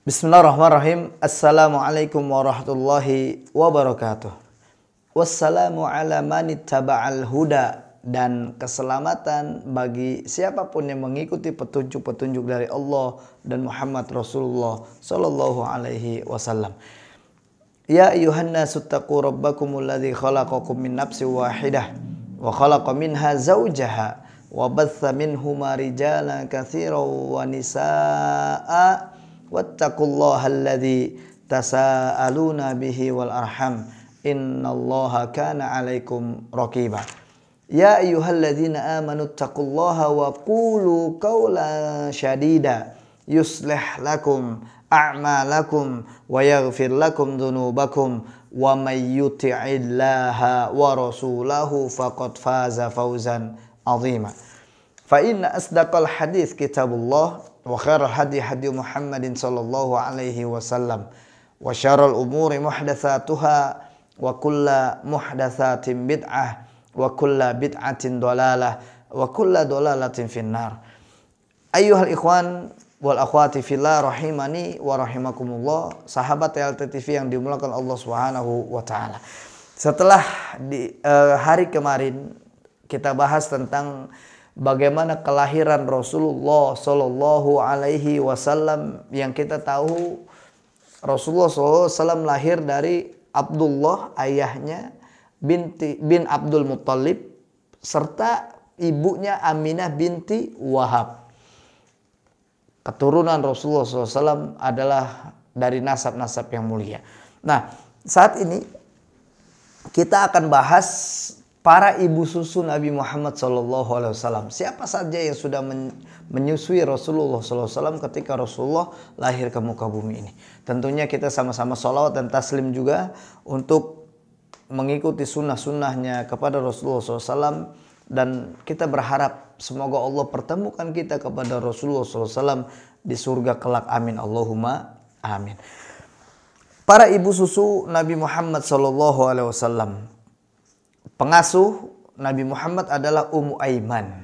Bismillahirrahmanirrahim. Assalamualaikum warahmatullahi wabarakatuh. Wassalamu ala manittaba'al huda. Dan keselamatan bagi siapapun yang mengikuti petunjuk-petunjuk dari Allah dan Muhammad Rasulullah sallallahu alaihi wasallam. Ya ayuhan nasu taqu rabbakumul ladzi khalaqakum min nafsin wahidah wa khalaqa minha zawjaha wa batha minhuma rijalan katsiran wa nisaa'a wattaqullaha alladzi tasaaluna bihi wal arham innallaha kana 'alaikum raqiba. Ya ayyuhalladzina amanu taqullaha wa qulu qawlan shadida yuslih lakum a'malakum wa yaghfir lakum dhunubakum wa may yuti'illaha wa rasulahu faqad faza fawzan 'azima. Fa inna asdaqal hadits kitabullah wa khairal hadi hadi Muhammadin sallallahu alaihi wasallam wa syarrul umuri muhdatsatuha wa kullu muhdatsatin bid'ah wa kulla bid'atin dolalah wa kulla dolalatin finnar. Ayyuhal ikhwan wal akhwati fillah rahimani wa rahimakumullah, sahabat LTTV yang dimuliakan Allah Subhanahu wa taala. Setelah di hari kemarin kita bahas tentang bagaimana kelahiran Rasulullah sallallahu alaihi wasallam, yang kita tahu Rasulullah sallallahu alaihi wasallam lahir dari Abdullah ayahnya bin Abdul Muttalib serta ibunya Aminah binti Wahab. Keturunan Rasulullah SAW adalah dari nasab-nasab yang mulia. Nah, saat ini kita akan bahas para ibu susu Nabi Muhammad SAW. Siapa saja yang sudah menyusui Rasulullah SAW ketika Rasulullah lahir ke muka bumi ini. Tentunya kita sama-sama sholawat dan taslim juga untuk mengikuti sunnah-sunnahnya kepada Rasulullah SAW, dan kita berharap semoga Allah pertemukan kita kepada Rasulullah SAW di surga kelak. Amin Allahumma amin. Para ibu susu Nabi Muhammad SAW, pengasuh Nabi Muhammad adalah Ummu Aiman,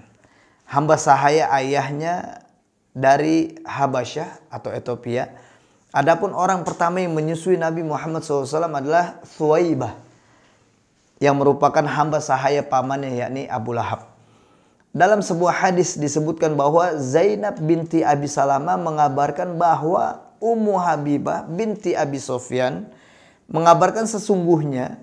hamba sahaya ayahnya dari Habasyah atau Ethiopia. Adapun orang pertama yang menyusui Nabi Muhammad SAW adalah Thuwaibah, yang merupakan hamba sahaya pamannya yakni Abu Lahab. Dalam sebuah hadis disebutkan bahwa Zainab binti Abi Salamah mengabarkan bahwa Ummu Habibah binti Abi Sofyan mengabarkan sesungguhnya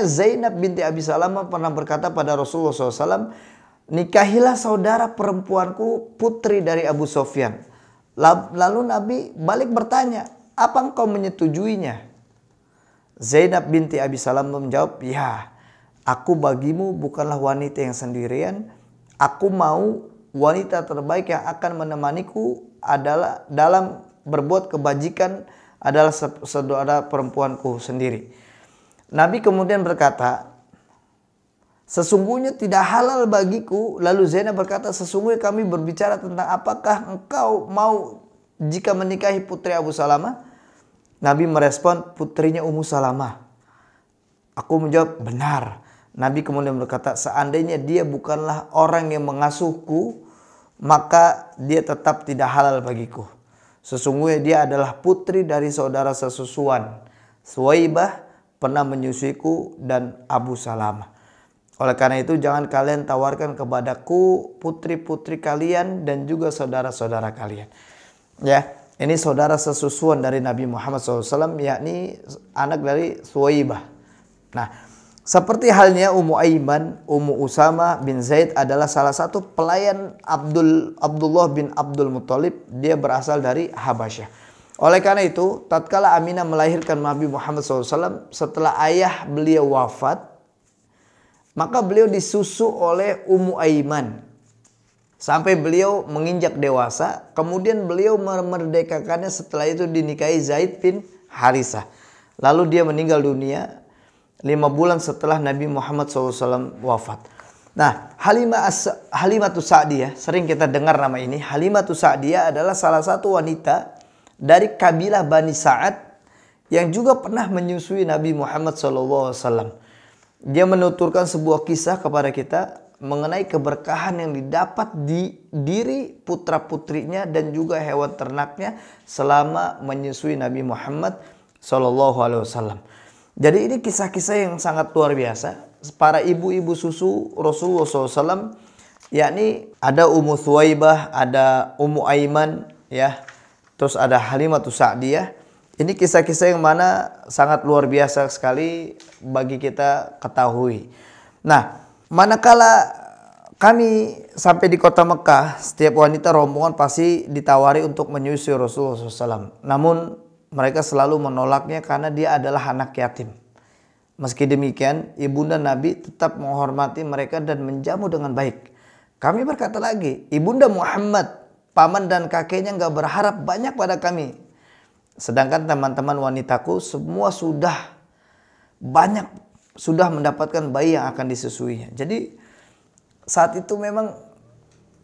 Zainab binti Abi Salamah pernah berkata pada Rasulullah SAW, nikahilah saudara perempuanku putri dari Abu Sofyan. Lalu Nabi balik bertanya, apa engkau menyetujuinya? Zainab binti Abi Salamah menjawab, ya, aku bagimu bukanlah wanita yang sendirian. Aku mau wanita terbaik yang akan menemaniku adalah dalam berbuat kebajikan adalah saudara perempuanku sendiri. Nabi kemudian berkata, sesungguhnya tidak halal bagiku. Lalu Zainab berkata, sesungguhnya kami berbicara tentang apakah engkau mau jika menikahi putri Abu Salamah. Nabi merespon, putrinya Ummu Salamah. Aku menjawab, benar. Nabi kemudian berkata, seandainya dia bukanlah orang yang mengasuhku, maka dia tetap tidak halal bagiku. Sesungguhnya dia adalah putri dari saudara sesusuan. Thuwaibah pernah menyusuiku dan Abu Salamah. Oleh karena itu jangan kalian tawarkan kepadaku putri-putri kalian dan juga saudara-saudara kalian. Ya. Ini saudara sesusuan dari Nabi Muhammad SAW, yakni anak dari Thuwaibah. Nah, seperti halnya Ummu Aiman, Ummu Usama bin Zaid adalah salah satu pelayan Abdullah bin Abdul Muttalib. Dia berasal dari Habasyah. Oleh karena itu, tatkala Aminah melahirkan Nabi Muhammad SAW, setelah ayah beliau wafat, maka beliau disusu oleh Ummu Aiman sampai beliau menginjak dewasa. Kemudian beliau memerdekakannya, setelah itu dinikahi Zaid bin Harisah. Lalu dia meninggal dunia 5 bulan setelah Nabi Muhammad SAW wafat. Nah, Halimatus Sa'diyah, sering kita dengar nama ini. Halimatus Sa'diyah adalah salah satu wanita dari kabilah Bani Sa'ad yang juga pernah menyusui Nabi Muhammad SAW. Dia menuturkan sebuah kisah kepada kita. mengenai keberkahan yang didapat di diri putra-putrinya dan juga hewan ternaknya selama menyusui Nabi Muhammad SAW. Jadi ini kisah-kisah yang sangat luar biasa. Para ibu-ibu susu Rasulullah SAW, yakni ada Ummu Thuwaibah, ada Ummu Aiman, ya, terus ada Halimatus Sa'diyah. Ini kisah-kisah yang mana sangat luar biasa sekali bagi kita ketahui. Nah, manakala kami sampai di kota Mekah, setiap wanita rombongan pasti ditawari untuk menyusui Rasulullah SAW. Namun mereka selalu menolaknya karena dia adalah anak yatim. Meski demikian, ibunda Nabi tetap menghormati mereka dan menjamu dengan baik. Kami berkata lagi, ibunda Muhammad, paman dan kakeknya nggak berharap banyak pada kami. Sedangkan teman-teman wanitaku semua sudah mendapatkan bayi yang akan disusuinya. Jadi saat itu memang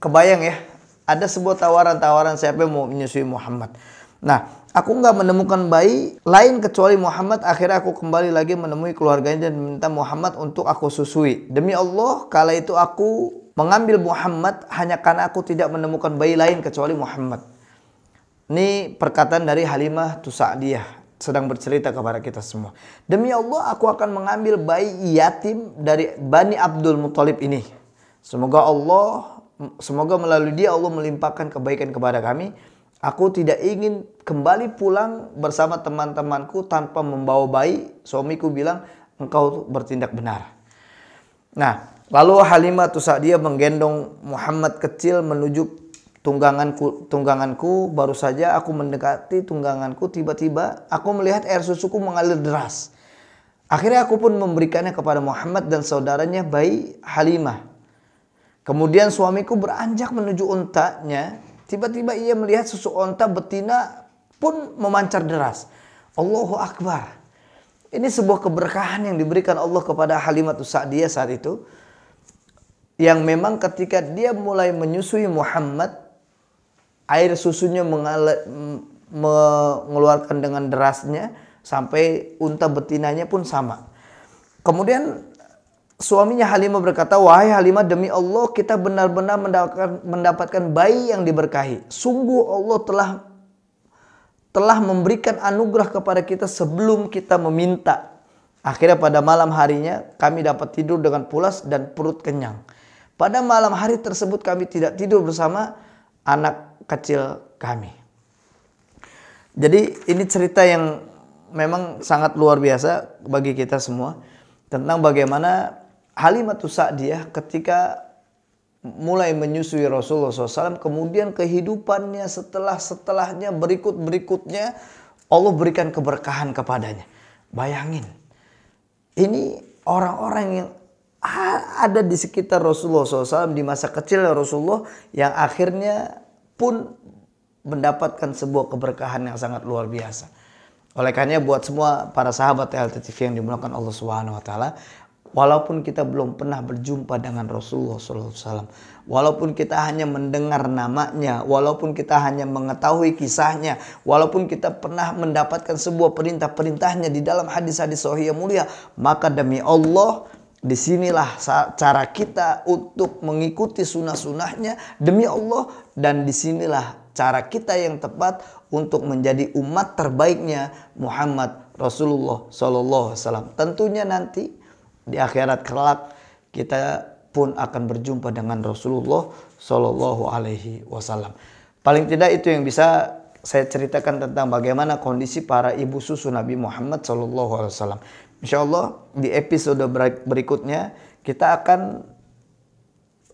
kebayang ya, ada sebuah tawaran-tawaran siapa yang mau menyusui Muhammad. Nah, aku nggak menemukan bayi lain kecuali Muhammad. Akhirnya aku kembali lagi menemui keluarganya dan meminta Muhammad untuk aku susui. Demi Allah, kala itu aku mengambil Muhammad hanya karena aku tidak menemukan bayi lain kecuali Muhammad. Ini perkataan dari Halimah Sa'diyah sedang bercerita kepada kita semua. Demi Allah, aku akan mengambil bayi yatim dari Bani Abdul Muthalib ini. Semoga melalui dia Allah melimpahkan kebaikan kepada kami. Aku tidak ingin kembali pulang bersama teman-temanku tanpa membawa bayi. Suamiku bilang, engkau bertindak benar. Nah, lalu Halimah Sa'diyah menggendong Muhammad kecil menuju tungganganku. Baru saja aku mendekati tungganganku, tiba-tiba aku melihat air susuku mengalir deras. Akhirnya aku pun memberikannya kepada Muhammad dan saudaranya bayi Halimah. Kemudian suamiku beranjak menuju untanya. Tiba-tiba ia melihat susu unta betina pun memancar deras. Allahu Akbar. Ini sebuah keberkahan yang diberikan Allah kepada Halimah Sa'diyah saat itu. Yang memang ketika dia mulai menyusui Muhammad, air susunya mengeluarkan dengan derasnya sampai unta betinanya pun sama. Kemudian suaminya Halimah berkata, wahai Halimah, demi Allah kita benar-benar mendapatkan bayi yang diberkahi. Sungguh Allah telah memberikan anugerah kepada kita sebelum kita meminta. Akhirnya pada malam harinya kami dapat tidur dengan pulas dan perut kenyang. Pada malam hari tersebut kami tidak tidur bersama anak kecil kami. Jadi ini cerita yang memang sangat luar biasa bagi kita semua tentang bagaimana Halimah Sa'diyah ketika mulai menyusui Rasulullah SAW, kemudian kehidupannya setelahnya berikutnya Allah berikan keberkahan kepadanya. Bayangin, ini orang-orang yang ada di sekitar Rasulullah SAW di masa kecil Rasulullah yang akhirnya pun mendapatkan sebuah keberkahan yang sangat luar biasa. Oleh karena buat semua para sahabat TLT TV yang dimuliakan Allah Subhanahu wa taala, walaupun kita belum pernah berjumpa dengan Rasulullah SAW, walaupun kita hanya mendengar namanya, walaupun kita hanya mengetahui kisahnya, walaupun kita pernah mendapatkan sebuah perintah-perintahnya di dalam hadis-hadis sahih yang mulia, maka demi Allah, disinilah cara kita untuk mengikuti sunnah-sunnahnya demi Allah, dan disinilah cara kita yang tepat untuk menjadi umat terbaiknya Muhammad Rasulullah SAW. Tentunya nanti di akhirat kelak kita pun akan berjumpa dengan Rasulullah SAW. Paling tidak itu yang bisa saya ceritakan tentang bagaimana kondisi para ibu susu Nabi Muhammad SAW. Insya Allah di episode berikutnya kita akan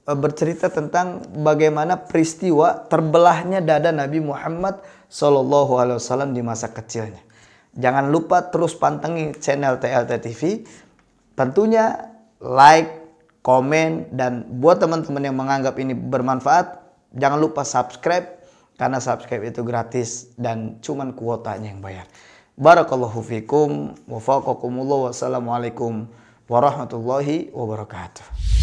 bercerita tentang bagaimana peristiwa terbelahnya dada Nabi Muhammad SAW di masa kecilnya. Jangan lupa terus pantengin channel TLT TV. Tentunya like, komen, dan buat teman-teman yang menganggap ini bermanfaat, jangan lupa subscribe, karena subscribe itu gratis dan cuman kuotanya yang bayar. Barakallahu fikum wa faqakumullah. Wassalamualaikum warahmatullahi wabarakatuh.